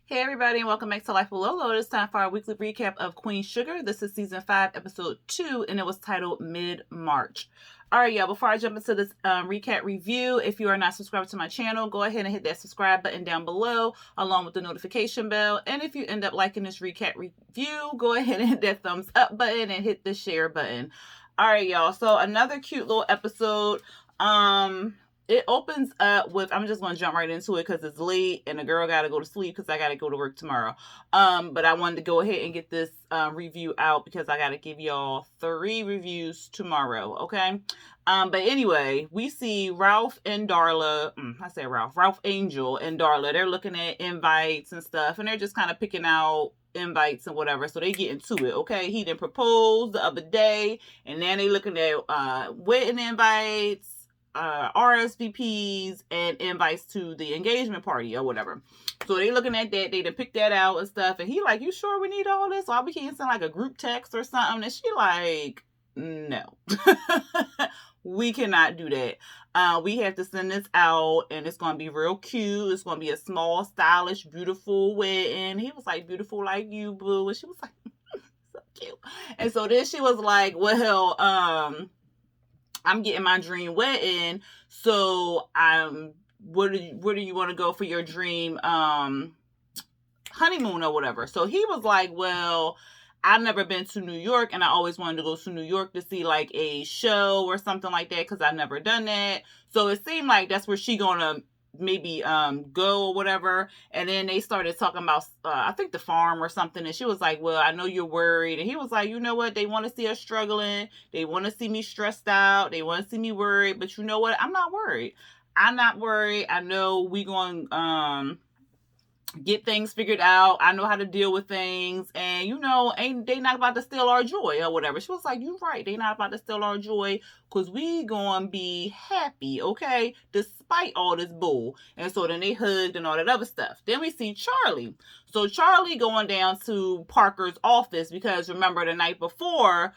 Hey everybody, and welcome back to Life with Lolo. It's time for our weekly recap of Queen Sugar. This is season 5, episode 2, and it was titled Mid-March. All right, y'all, before I jump into this recap review, if you are not subscribed to my channel, go ahead and hit that subscribe button down below, along with the notification bell. And if you end up liking this recap review, go ahead and hit that thumbs up button and hit the share button. All right, y'all, so another cute little episode. It opens up with, I'm just going to jump right into it because it's late and the girl got to go to sleep because I got to go to work tomorrow. But I wanted to go ahead and get this review out because I got to give y'all 3 reviews tomorrow, okay? But anyway, we see Ralph and Darla, Ralph Angel and Darla, they're looking at invites and stuff, and they're just kind of picking out invites and whatever, so they get into it, okay? He didn't propose the other day, and then they looking at wedding invites, RSVPs, and invites to the engagement party or whatever. So they looking at that, they done pick that out and stuff, and he like, you sure we need all this? Or we can't send like a group text or something? And she like, no. We cannot do that. We have to send this out, and it's gonna be real cute. It's gonna be a small, stylish, beautiful wedding. He was like, beautiful like you, boo. And she was like, so cute. And so then she was like, well, I'm getting my dream wedding, so where do you want to go for your dream honeymoon or whatever? So he was like, well, I've never been to New York, and I always wanted to go to New York to see like a show or something like that because I've never done that. So it seemed like that's where she gonna maybe go or whatever. And then they started talking about I think the farm or something, and she was like, well, I know you're worried. And he was like, you know what, they want to see us struggling, they want to see me stressed out, they want to see me worried, but you know what, I'm not worried. I know we going get things figured out. I know how to deal with things, and ain't they not about to steal our joy or whatever. She was like, you right, they not about to steal our joy because we gonna be happy, okay, despite all this bull. And so then they hugged and all that other stuff. Then we see Charlie. So Charlie going down to Parker's office because remember the night before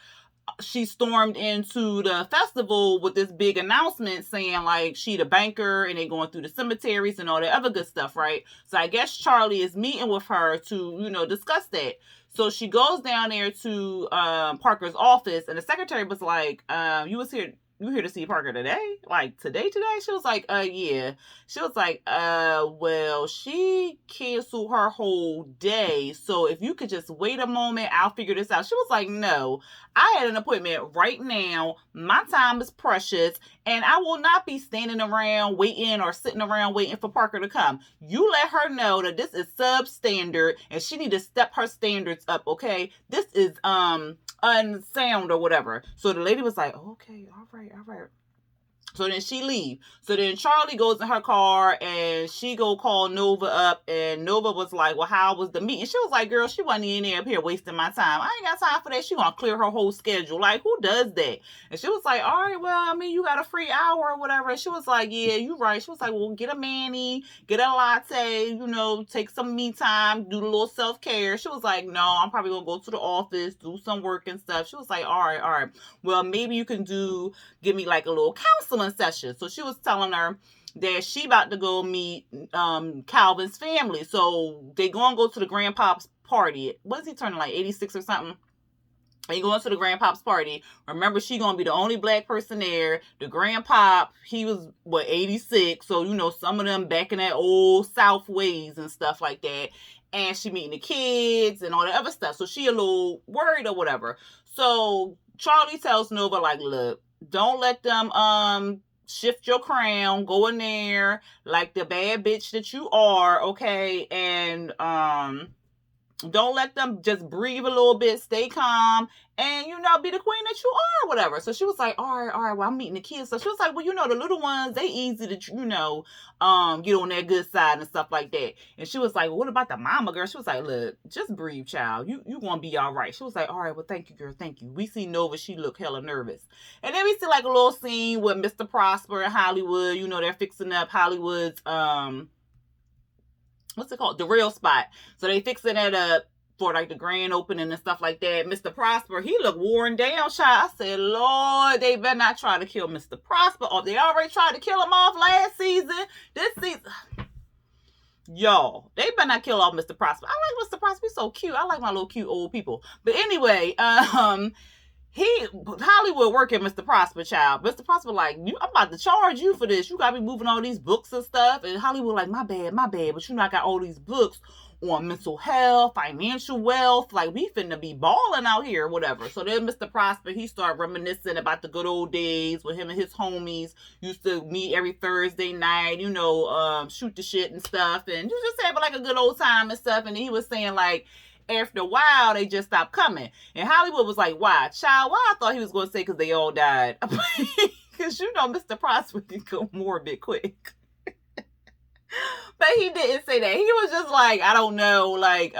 she stormed into the festival with this big announcement saying like she the banker and they going through the cemeteries and all that other good stuff, right? So I guess Charlie is meeting with her to discuss that. So she goes down there to Parker's office, and the secretary was like, you here to see Parker today? Like today? She was like, yeah. She was like, well, she canceled her whole day. So if you could just wait a moment, I'll figure this out. She was like, no, I had an appointment right now. My time is precious, and I will not be standing around waiting or sitting around waiting for Parker to come. You let her know that this is substandard, and she need to step her standards up, okay? This is unsound or whatever. So the lady was like, okay, all right. So then she leave. So then Charlie goes in her car and she go call Nova up, and Nova was like, well, how was the meeting? She was like, girl, she wasn't even up here wasting my time. I ain't got time for that. She gonna clear her whole schedule. Like, who does that? And she was like, all right, well, I mean, you got a free hour or whatever. And she was like, yeah, you right. She was like, well, get a mani, get a latte, take some me time, do the little self-care. She was like, no, I'm probably gonna go to the office, do some work and stuff. She was like, all right. Well, maybe you can give me like a little counseling session. So she was telling her that she about to go meet Calvin's family. So they gonna go to the grandpa's party. Was he turning like 86 or something? They going to the grandpa's party. Remember, she gonna be the only black person there. The grandpa, he was 86, so some of them back in that old South ways and stuff like that. And she meeting the kids and all that other stuff. So she a little worried or whatever. So Charlie tells Nova like, look, don't let them shift your crown. Go in there like the bad bitch that you are, okay? And don't let them, just breathe a little bit, stay calm, and be the queen that you are, or whatever. So she was like, all right, well, I'm meeting the kids. So she was like, well, the little ones, they easy to get on their good side and stuff like that. And she was like, well, what about the mama, girl? She was like, look, just breathe, child, you gonna be all right. She was like, all right, well, thank you, girl, thank you. We see Nova, she look hella nervous. And then we see like a little scene with Mr. Prosper in Hollywood. They're fixing up Hollywood's what's it called? The real spot. So they fixing it up for like the grand opening and stuff like that. Mr. Prosper, he looked worn down, child. I said, Lord, they better not try to kill Mr. Prosper off. They already tried to kill him off last season. This season, Y'all, they better not kill off Mr. Prosper. I like Mr. Prosper. He's so cute. I like my little cute old people. But anyway, he Hollywood working Mr. Prosper, child. Mr. Prosper like, I'm about to charge you for this. You gotta be moving all these books and stuff. And Hollywood like, my bad. But you know, I got all these books on mental health, financial wealth. Like, we finna be balling out here, whatever. So then Mr. Prosper, he started reminiscing about the good old days when him and his homies used to meet every Thursday night, shoot the shit and stuff. And you just having like a good old time and stuff. And then he was saying like, after a while, they just stopped coming. And Hollywood was like, why? Child, why? I thought he was going to say because they all died. Because, Mr. Prosper can go morbid quick. But he didn't say that. He was just like, I don't know, like,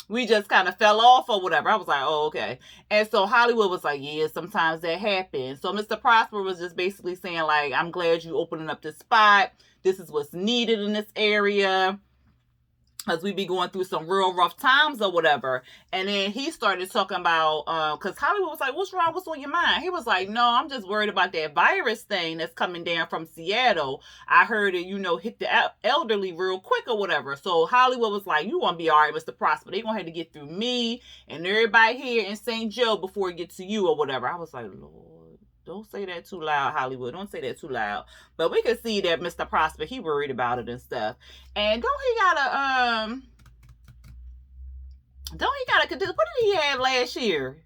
we just kind of fell off or whatever. I was like, oh, okay. And so Hollywood was like, yeah, sometimes that happens. So Mr. Prosper was just basically saying, like, I'm glad you opening up this spot. This is what's needed in this area, because we be going through some real rough times or whatever. And then he started talking about, because Hollywood was like, what's wrong? What's on your mind? He was like, no, I'm just worried about that virus thing that's coming down from Seattle. I heard it, hit the elderly real quick or whatever. So Hollywood was like, you want to be all right, Mr. Prosper. They're going to have to get through me and everybody here in St. Joe before it gets to you or whatever. I was like, Lord. Don't say that too loud, Hollywood. Don't say that too loud. But we can see that Mr. Prosper, he worried about it and stuff. And what did he have last year?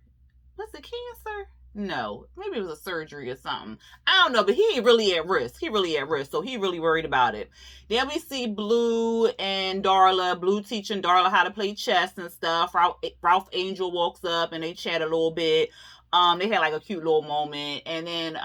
Was it cancer? No, maybe it was a surgery or something. I don't know, but he really at risk. So he really worried about it. Then we see Blue and Darla. Blue teaching Darla how to play chess and stuff. Ralph Angel walks up and they chat a little bit. They had like a cute little moment. And then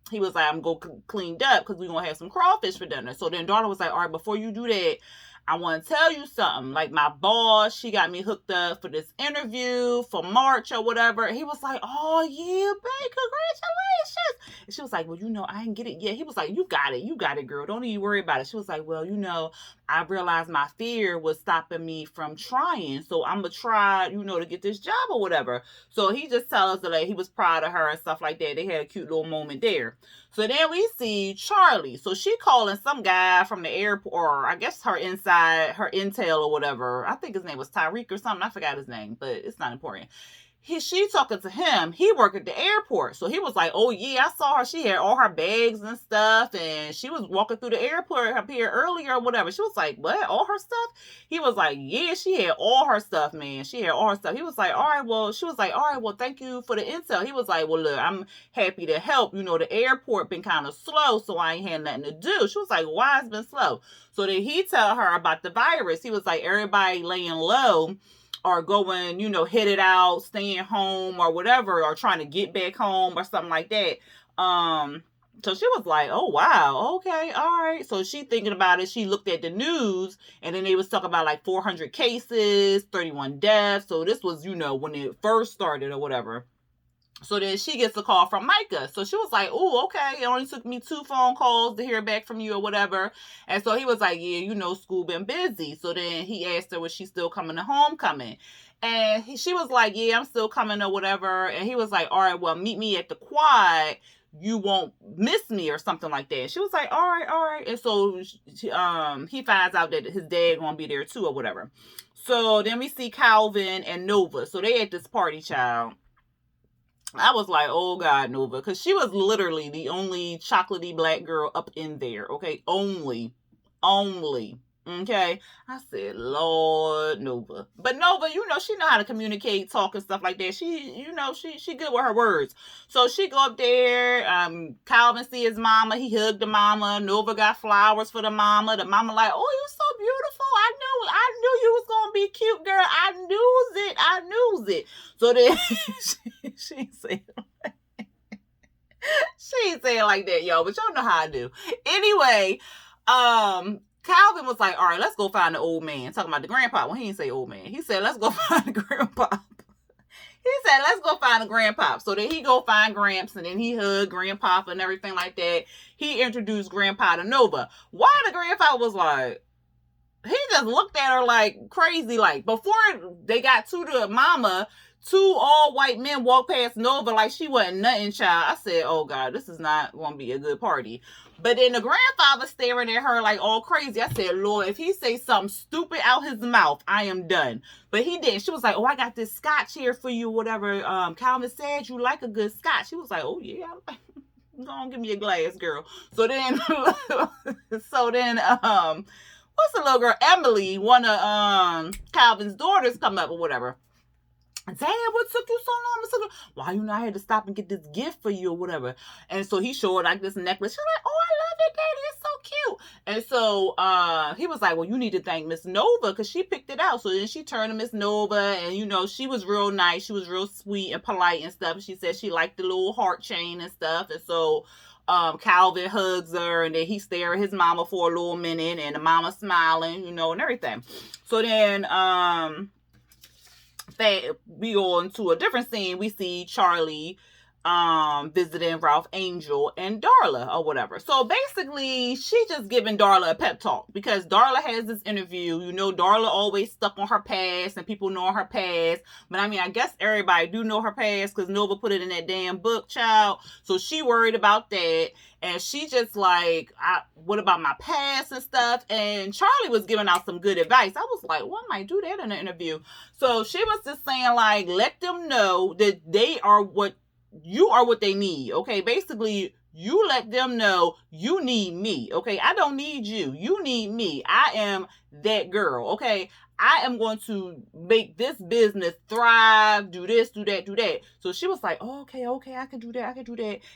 he was like, I'm going to cleaned up because we're going to have some crawfish for dinner. So then Darla was like, all right, before you do that, I want to tell you something. Like, my boss, she got me hooked up for this interview for March or whatever. And he was like, oh, yeah, babe, congratulations. And she was like, well, I didn't get it yet. He was like, you got it, girl. Don't even worry about it. She was like, well, I realized my fear was stopping me from trying. So I'm going to try, to get this job or whatever. So he just tells her that he was proud of her and stuff like that. They had a cute little moment there. So then we see Charlie. So she calling some guy from the airport, or I guess her intel or whatever. I think his name was Tyreek or something. I forgot his name, but it's not important. She talking to him. He worked at the airport. So he was like, oh, yeah, I saw her. She had all her bags and stuff. And she was walking through the airport up here earlier or whatever. She was like, what? All her stuff? He was like, yeah, she had all her stuff, man. She had all her stuff. He was like, all right, well, she was like, all right, well, thank you for the intel. He was like, well, look, I'm happy to help. The airport been kind of slow, so I ain't had nothing to do. She was like, why it's been slow? So then he tell her about the virus. He was like, everybody laying low or going, headed out, staying home or whatever, or trying to get back home or something like that. So she was like, oh, wow, okay, all right. So she thinking about it. She looked at the news, and then they was talking about like 400 cases, 31 deaths. So this was, when it first started or whatever. So then she gets a call from Micah. So she was like, oh, okay. It only took me 2 phone calls to hear back from you or whatever. And so he was like, yeah, school been busy. So then he asked her, was she still coming to homecoming? And she was like, yeah, I'm still coming or whatever. And he was like, all right, well, meet me at the quad. You won't miss me or something like that. She was like, all right. And so he finds out that his dad gonna be there too or whatever. So then we see Calvin and Nova. So they at this party, child. I was like, oh God, Nova, because she was literally the only chocolatey black girl up in there. Okay, only. Okay, I said, Lord, Nova, but Nova, she know how to communicate, talk and stuff like that. She, she good with her words. So she go up there. Calvin see his mama. He hugged the mama. Nova got flowers for the mama. The mama like, oh, you so beautiful. I knew you was gonna be cute, girl. I knew it. So then she said. She ain't saying like that, y'all, but y'all know how I do. Anyway, Calvin was like, all right, let's go find the old man. Talking about the grandpa. Well, he didn't say old man. He said, let's go find the grandpa. He said, let's go find the grandpa. So then he go find Gramps, and then he hugged grandpa and everything like that. He introduced grandpa to Nova. Why the grandpa was like, he just looked at her like crazy. Like, before they got to the mama, two all white men walked past Nova like she wasn't nothing, child. I said, oh God, this is not going to be a good party. But then the grandfather staring at her like all crazy. I said, Lord, if he say something stupid out his mouth, I am done. But he didn't. She was like, oh, I got this scotch here for you, whatever. Calvin said you like a good scotch. She was like, oh yeah, go on, give me a glass, girl. So then, what's the little girl? Emily, one of Calvin's daughters, come up or whatever. Dad, what took you so long? Why you know I had to stop and get this gift for you or whatever? And so he showed like this necklace. She's like, oh, I love it, Daddy. It's so cute. And so he was like, well, you need to thank Miss Nova because she picked it out. So then she turned to Miss Nova, and you know, she was real nice. She was real sweet and polite and stuff. She said she liked the little heart chain and stuff. And so Calvin hugs her, and then he stared at his mama for a little minute, and the mama smiling, you know, and everything. So then we go into a different scene. We see Charlie visiting Ralph Angel and Darla or whatever. So basically, she just giving Darla a pep talk because Darla has this interview. You know, Darla always stuck on her past and people know her past. But I mean, I guess everybody do know her past because Nova put it in that damn book, child. So she worried about that. And she just like, what about my past and stuff? And Charlie was giving out some good advice. I was like, well, I might do that in an interview. So she was just saying like, let them know that you are what they need. Okay. Basically, you let them know you need me. Okay. I don't need you. You need me. I am that girl. Okay. I am going to make this business thrive, do this, do that, do that. So she was like, oh, okay, I can do that.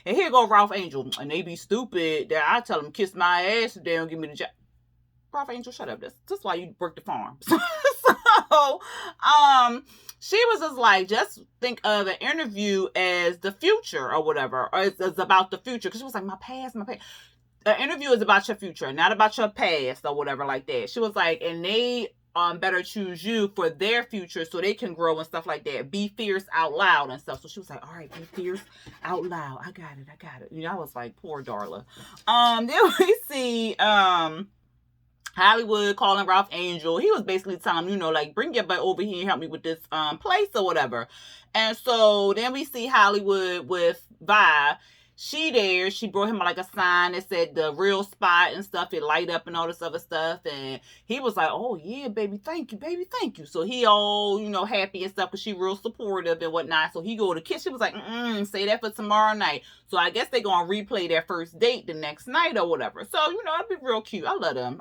And here go Ralph Angel. And they be stupid that I tell them kiss my ass if they don't give me the job. Ralph Angel, shut up. That's why you work the farm. So, she was just like, just think of an interview as the future or whatever. Or it's about the future. Because she was like, my past. The interview is about your future, not about your past or whatever like that. She was like, and they better choose you for their future so they can grow and stuff like that. Be fierce out loud and stuff. So she was like, all right, be fierce out loud. I got it. You know, I was like, poor Darla. Then we see Hollywood calling Ralph Angel. He was basically telling him, you know, like, bring your butt over here and help me with this place or whatever. And so then we see Hollywood with Vi. She brought him like a sign that said the real spot and stuff. It light up and all this other stuff. And he was like, oh yeah, baby, thank you. So he all, you know, happy and stuff because she real supportive and whatnot. So he go to kiss. She was like, say that for tomorrow night. So I guess they gonna replay their first date the next night or whatever. So, you know, it'd be real cute. I love them.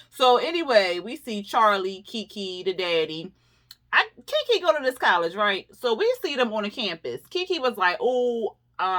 So anyway, we see Charlie, Kiki, the daddy. Kiki go to this college, right? So we see them on the campus. Kiki was like, oh,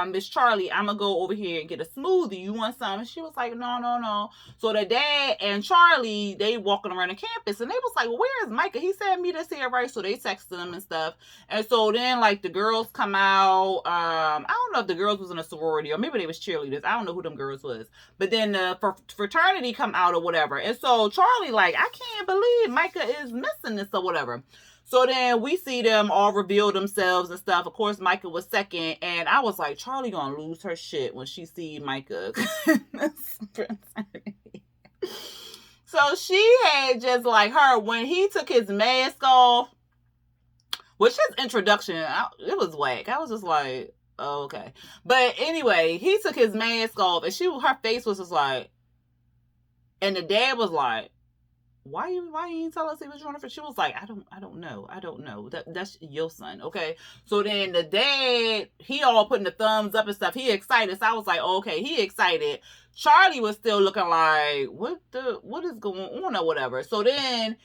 Miss Charlie, I'm gonna go over here and get a smoothie. You want some? And she was like, no. So the dad and Charlie, they walking around the campus and they was like, well, where is Micah? He said meet us here, right? So they texted them and stuff. And so then like the girls come out. I don't know if the girls was in a sorority or maybe they was cheerleaders. I don't know who them girls was. But then the fraternity come out or whatever. And so Charlie like, I can't believe Micah is missing this or whatever. So then we see them all reveal themselves and stuff. Of course, Micah was second. And I was like, Charlie gonna lose her shit when she see Micah. So she had just like her, when he took his mask off, which his introduction, it was whack. I was just like, oh, okay. But anyway, he took his mask off and her face was just like, and the dad was like, why you didn't tell us he was running for? She was like, I don't know. That's your son, okay? So then the dad, he all putting the thumbs up and stuff. He excited. So I was like, okay, he excited. Charlie was still looking like, what is going on or whatever. So then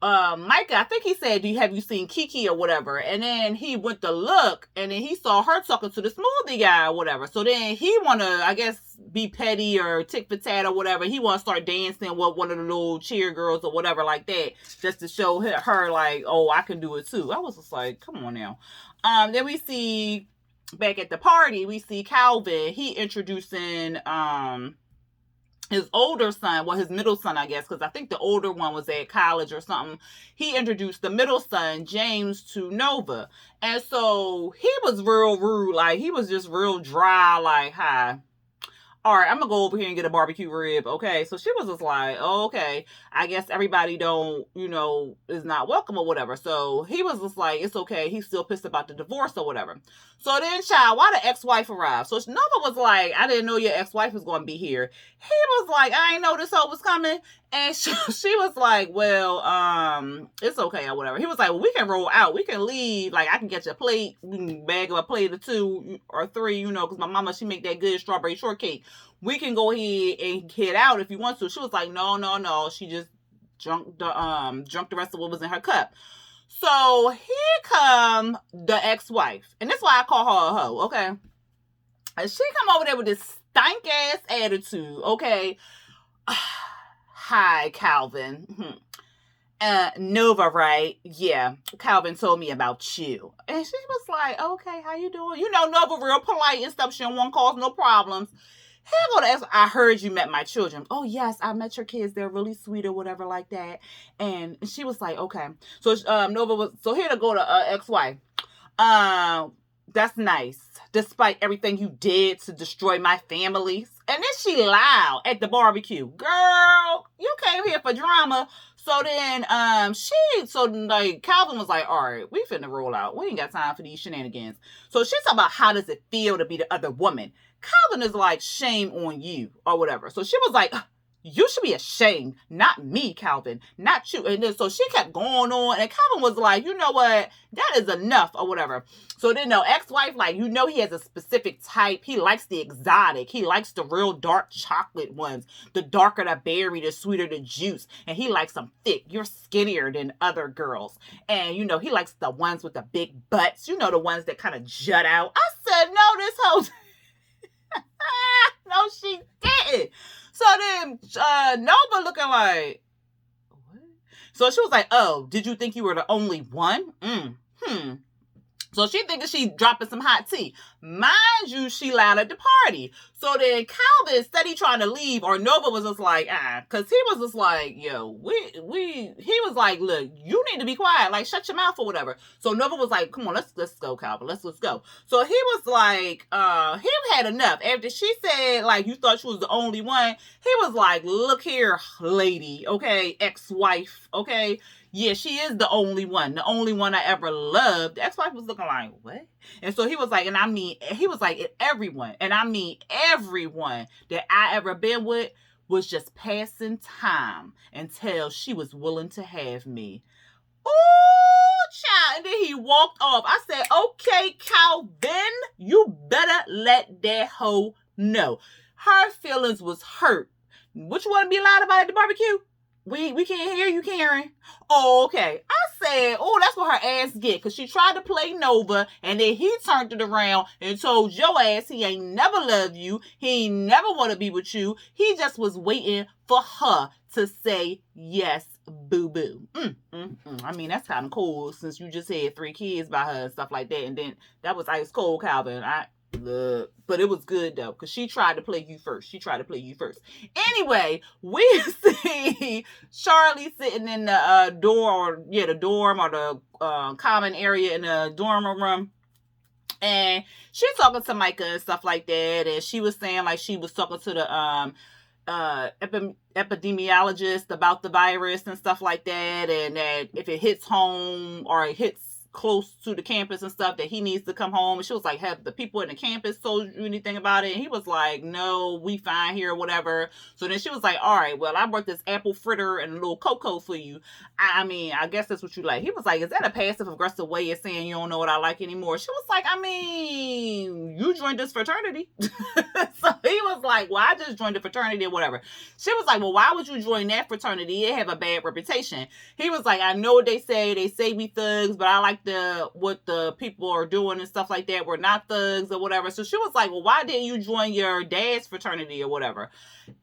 Micah, I think he said, have you seen Kiki or whatever? And then he went to look and then he saw her talking to the smoothie guy or whatever. So then he want to, I guess, be petty or tick for tat or whatever. He want to start dancing with one of the little cheer girls or whatever like that, just to show her like, oh, I can do it too. I was just like, come on now. Then we see back at the party, we see Calvin. He introducing his older son, well, his middle son, I guess, because I think the older one was at college or something. He introduced the middle son, James, to Nova. And so he was real rude. Like, he was just real dry, like, hi. all right, I'm gonna go over here and get a barbecue rib. Okay. So she was just like, oh, okay, I guess everybody don't, is not welcome or whatever. So he was just like, it's okay. He's still pissed about the divorce or whatever. So then, child, why the ex-wife arrived? So Nova was like, I didn't know your ex-wife was going to be here. He was like, I ain't know this hoe was coming. And she was like, well, it's okay or whatever. He was like, well, we can roll out. We can leave. Like, I can get you a plate, bag of a plate or 2 or 3, because my mama, she make that good strawberry shortcake. We can go ahead and head out if you want to. She was like, no. She just drunk the rest of what was in her cup. So here come the ex-wife. And that's why I call her a hoe, okay? And she come over there with this stank ass attitude, okay? Hi, Calvin. Nova, right? Yeah, Calvin told me about you. And she was like, okay, how you doing? Nova real polite and stuff. She don't want to cause no problems. Here go to ask, I heard you met my children. Oh, yes, I met your kids. They're really sweet or whatever like that. And she was like, okay. So Nova was, so here to go to ex-wife. That's nice. Despite everything you did to destroy my families. And then she loud at the barbecue. Girl, you came here for drama. So then, Calvin was like, all right, we finna roll out. We ain't got time for these shenanigans. So she's talking about how does it feel to be the other woman. Calvin is like, shame on you or whatever. So she was like, you should be ashamed. Not me, Calvin. Not you. And then so she kept going on. And Calvin was like, you know what? That is enough or whatever. So then the ex-wife, like, he has a specific type. He likes the exotic. He likes the real dark chocolate ones. The darker the berry, the sweeter the juice. And he likes them thick. You're skinnier than other girls. And, he likes the ones with the big butts. The ones that kind of jut out. I said, no, this whole... No, she didn't. So then Nova looking like, what? So she was like, oh, did you think you were the only one? So she thinking she dropping some hot tea. Mind you, she loud at the party. So then Calvin steady trying to leave, or Nova was just like, because he was just like, yo, he was like, look, you need to be quiet, like shut your mouth or whatever. So Nova was like, come on, let's go, Calvin, let's go. So he was like, he had enough. After she said, like, you thought she was the only one, he was like, look here, lady, okay, ex-wife, okay. Yeah, she is the only one I ever loved. The ex-wife was looking like, what? And so he was like, everyone that I ever been with was just passing time until she was willing to have me. Oh, child. And then he walked off. I said, okay, Calvin, you better let that hoe know. Her feelings was hurt. What you want to be loud about at the barbecue? We can't hear you, Karen. Oh, okay. I said, oh, that's what her ass get. Because she tried to play Nova. And then he turned it around and told your ass he ain't never loved you. He ain't never want to be with you. He just was waiting for her to say yes, boo-boo. I mean, that's kind of cool since you just had 3 kids by her and stuff like that. And then that was ice cold, Calvin. But it was good though, because she tried to play you first. Anyway, we see Charlie sitting in the dorm or the common area in the dorm room. And she's talking to Micah and stuff like that. And she was saying like she was talking to the epidemiologist about the virus and stuff like that. And that if it hits home or it hits close to the campus and stuff, that he needs to come home. And she was like, have the people in the campus told you anything about it? And he was like, no, we fine here or whatever. So then she was like, all right, well, I brought this apple fritter and a little cocoa for you. I mean, I guess that's what you like. He was like, is that a passive aggressive way of saying you don't know what I like anymore? She was like, I mean, you joined this fraternity. So he was like, well, I just joined the fraternity or whatever. She was like, well, why would you join that fraternity? It have a bad reputation. He was like, I know what they say we thugs, but I like what the people are doing and stuff like that. We're not thugs or whatever. So she was like, well, why didn't you join your dad's fraternity or whatever?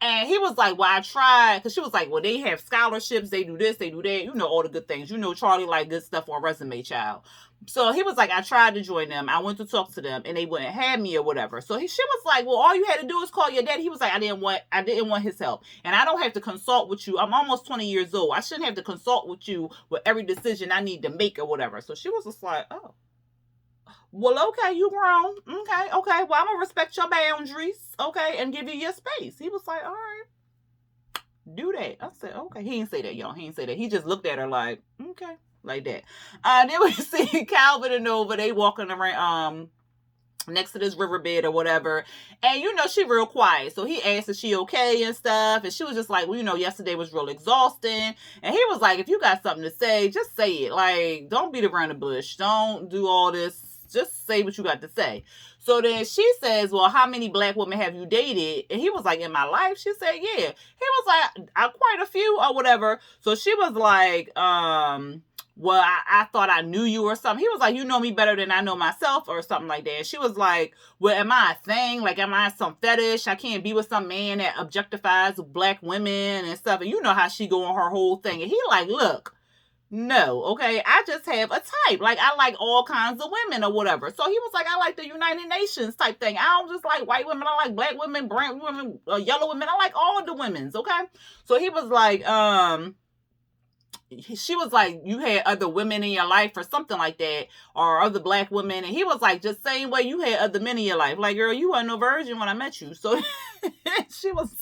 And he was like, well, I tried. Because she was like, well, they have scholarships. They do this, they do that. All the good things. Charlie like good stuff on resume, child. So he was like, I tried to join them. I went to talk to them and they wouldn't have me or whatever. So she was like, well, all you had to do is call your dad. He was like, I didn't want his help. And I don't have to consult with you. I'm almost 20 years old. I shouldn't have to consult with you with every decision I need to make or whatever. So she was just like, oh, Well, okay, you grown. Okay. Well, I'm gonna respect your boundaries, okay, and give you your space. He was like, all right, do that. I said, okay. He didn't say that, y'all. He didn't say that. He just looked at her like, okay, like that. Then we see Calvin and Nova. They walking around, next to this riverbed or whatever. And she real quiet. So he asked if she okay and stuff. And she was just like, well, yesterday was real exhausting. And he was like, if you got something to say, just say it. Like, don't beat around the bush. Don't do all this. Just say what you got to say. So then she says, well, how many black women have you dated? And he was like, in my life? She said, yeah. He was like, quite a few or whatever. So she was like, well, I thought I knew you or something. He was like, you know me better than I know myself or something like that. And she was like, well, am I a thing? Like, am I some fetish? I can't be with some man that objectifies black women and stuff. And you know how she go on her whole thing. And he like, look, no, okay, I just have a type. Like, I like all kinds of women or whatever. So he was like, I like the United Nations type thing. I don't just like white women. I like black women, brown women, yellow women. I like all the women's, okay? So he was like, she was like, you had other women in your life or something like that, or other black women. And he was like, just same way you had other men in your life. Like, girl, you weren't no virgin when I met you. So she was,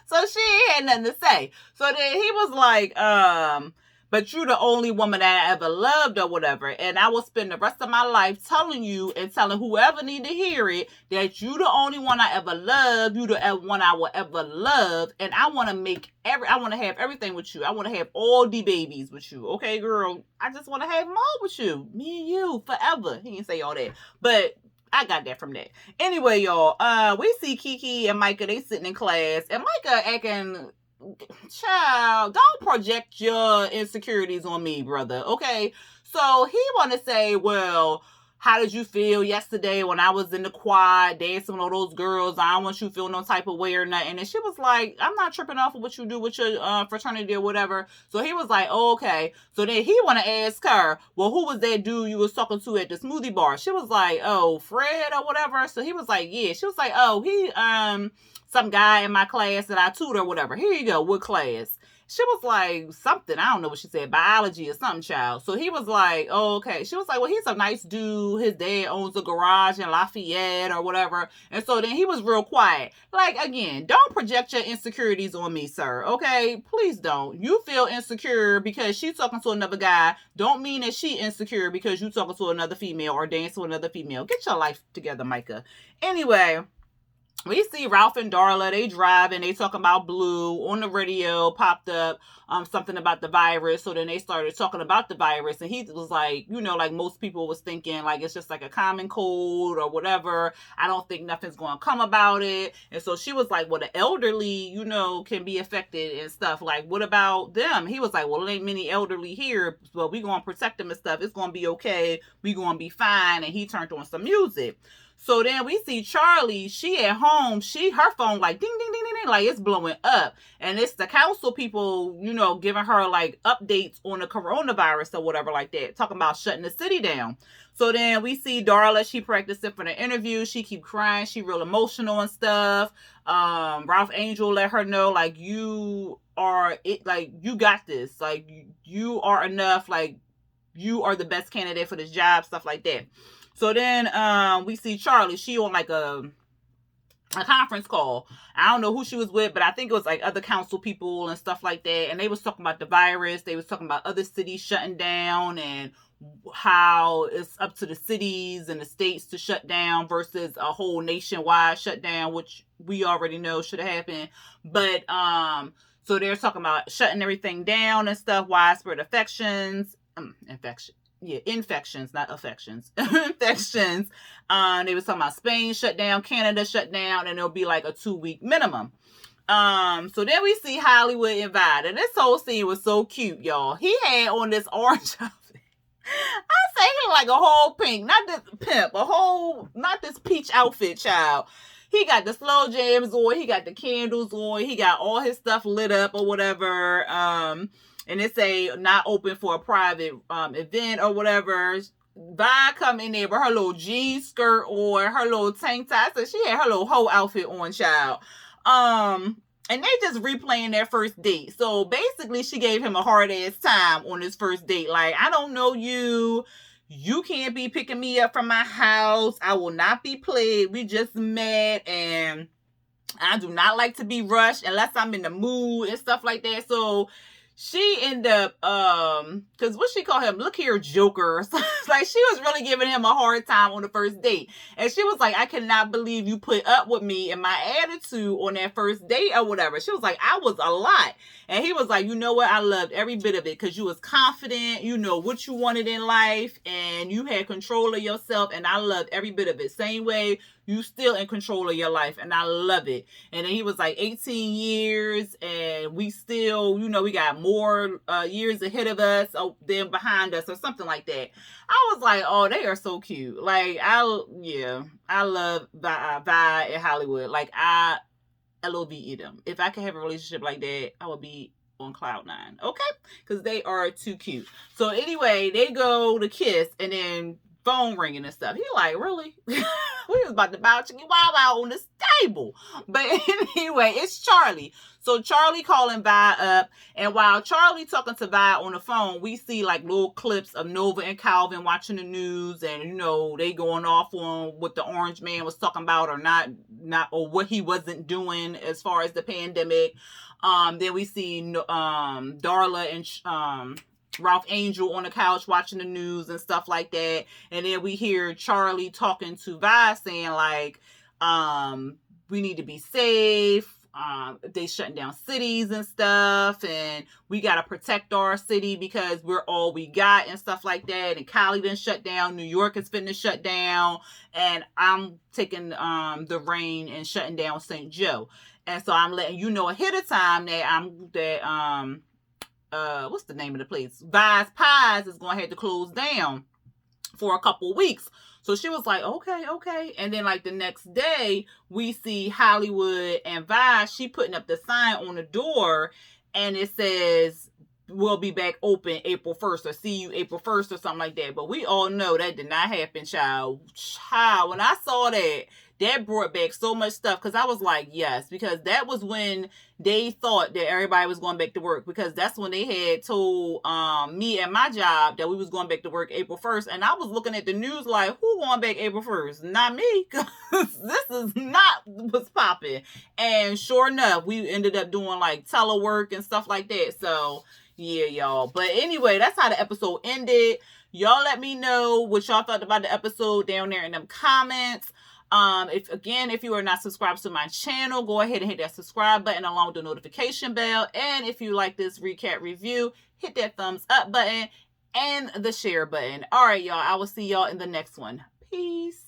so she ain't had nothing to say. So then he was like, but you're the only woman that I ever loved or whatever. And I will spend the rest of my life telling you and telling whoever need to hear it that you the only one I ever loved. You the one I will ever love. And I want to have everything with you. I want to have all the babies with you. Okay, girl? I just want to have them all with you. Me and you forever. He didn't say all that. But I got that from that. Anyway, y'all, we see Kiki and Micah, they sitting in class. And Micah acting... Child, don't project your insecurities on me, brother. Okay, so he want to say, well, how did you feel yesterday when I was in the quad dancing with all those girls? I don't want you to feel no type of way or nothing. And she was like, I'm not tripping off of what you do with your fraternity or whatever. So he was like, oh, okay. So then he want to ask her, well, who was that dude you was talking to at the smoothie bar? She was like, oh, Fred or whatever. So he was like, yeah. She was like, oh, he some guy in my class that I tutor or whatever. Here you go. What class? She was like, something. I don't know what she said. Biology or something, child. So he was like, oh, okay. She was like, well, he's a nice dude. His dad owns a garage in Lafayette or whatever. And so then he was real quiet. Like, again, don't project your insecurities on me, sir. Okay? Please don't. You feel insecure because she's talking to another guy. Don't mean that she insecure because you talking to another female or dancing with another female. Get your life together, Micah. Anyway, we see Ralph and Darla, they driving, they talking about Blue. On the radio popped up something about the virus. So then they started talking about the virus. And he was like, like most people was thinking, like, it's just like a common cold or whatever. I don't think nothing's going to come about it. And so she was like, well, the elderly, can be affected and stuff. Like, what about them? He was like, well, there ain't many elderly here, but we going to protect them and stuff. It's going to be okay. We going to be fine. And he turned on some music. So then we see Charlie, she at home, her phone like ding, ding, ding, ding, ding, like it's blowing up. And it's the council people, giving her like updates on the coronavirus or whatever like that, talking about shutting the city down. So then we see Darla, she practicing for the interview. She keep crying. She real emotional and stuff. Ralph Angel let her know, like, you are it, like, you got this. Like, you are enough. Like, you are the best candidate for this job, stuff like that. So then we see Charlie. She on like a conference call. I don't know who she was with, but I think it was like other council people and stuff like that. And they was talking about the virus. They was talking about other cities shutting down and how it's up to the cities and the states to shut down versus a whole nationwide shutdown, which we already know should have happened. But so they're talking about shutting everything down and stuff, widespread infections. Infections, not affections. Infections. They was talking about Spain shut down, Canada shut down, and it'll be like a 2-week minimum. So then we see Hollywood invited. And this whole scene was so cute, y'all. He had on this orange outfit. I say he like a whole pink, not this pimp, not this peach outfit, child. He got the slow jams on, he got the candles on, he got all his stuff lit up or whatever. And it say not open for a private event or whatever. Vi come in there with her little jean skirt on, her little tank top. So she had her little whole outfit on, child. And they just replaying their first date. So basically she gave him a hard ass time on his first date. Like, I don't know you. you can't be picking me up from my house. I will not be played. We just met, and I do not like to be rushed unless I'm in the mood and stuff like that. So she ended up, because what she called him, look here, Joker. Like, she was really giving him a hard time on the first date. And she was like, I cannot believe you put up with me and my attitude on that first date or whatever. She was like, I was a lot. And he was like, you know what? I loved every bit of it because you was confident, you know what you wanted in life, and you had control of yourself. And I loved every bit of it. Same way you still in control of your life, and I love it. And then he was like 18 years, and we still, you know, we got more years ahead of us than behind us, or something like that. I was like, oh, they are so cute. Like, I love Vi in Hollywood. Like, I love them. If I could have a relationship like that, I would be on cloud nine. Okay? Because they are too cute. So anyway, they go to kiss, and then phone ringing and stuff. He like, really? We was about to bow chicken wow wow on this table. But anyway, it's Charlie. So Charlie calling Vi up, and while Charlie talking to Vi on the phone, we see like little clips of Nova and Calvin watching the news, and you know, they going off on what the orange man was talking about or not or what he wasn't doing as far as the pandemic. Then we see Darla and Ralph Angel on the couch watching the news and stuff like that. And then we hear Charlie talking to Vi saying like, we need to be safe. They shutting down cities and stuff, and we got to protect our city because we're all we got and stuff like that. And Cali done shut down. New York is finna shut down. And I'm taking the reign and shutting down St. Joe. And so I'm letting you know ahead of time that what's the name of the place? Vi's Pies is going to have to close down for a couple weeks. So she was like, okay. And then like the next day, we see Hollywood and Vi, she putting up the sign on the door, and it says, we'll be back open April 1st, or see you April 1st, or something like that. But we all know that did not happen, child. When I saw that brought back so much stuff, because I was like, yes, because that was when they thought that everybody was going back to work, because that's when they had told me and my job that we was going back to work April 1st, and I was looking at the news like, who going back April 1st? Not me, because this is not what's popping. And sure enough, we ended up doing like telework and stuff like that. So yeah, y'all. But anyway, that's how the episode ended. Y'all let me know what y'all thought about the episode down there in them comments. If you are not subscribed to my channel, go ahead and hit that subscribe button along with the notification bell. And if you like this recap review, hit that thumbs up button and the share button. All right, y'all. I will see y'all in the next one. Peace.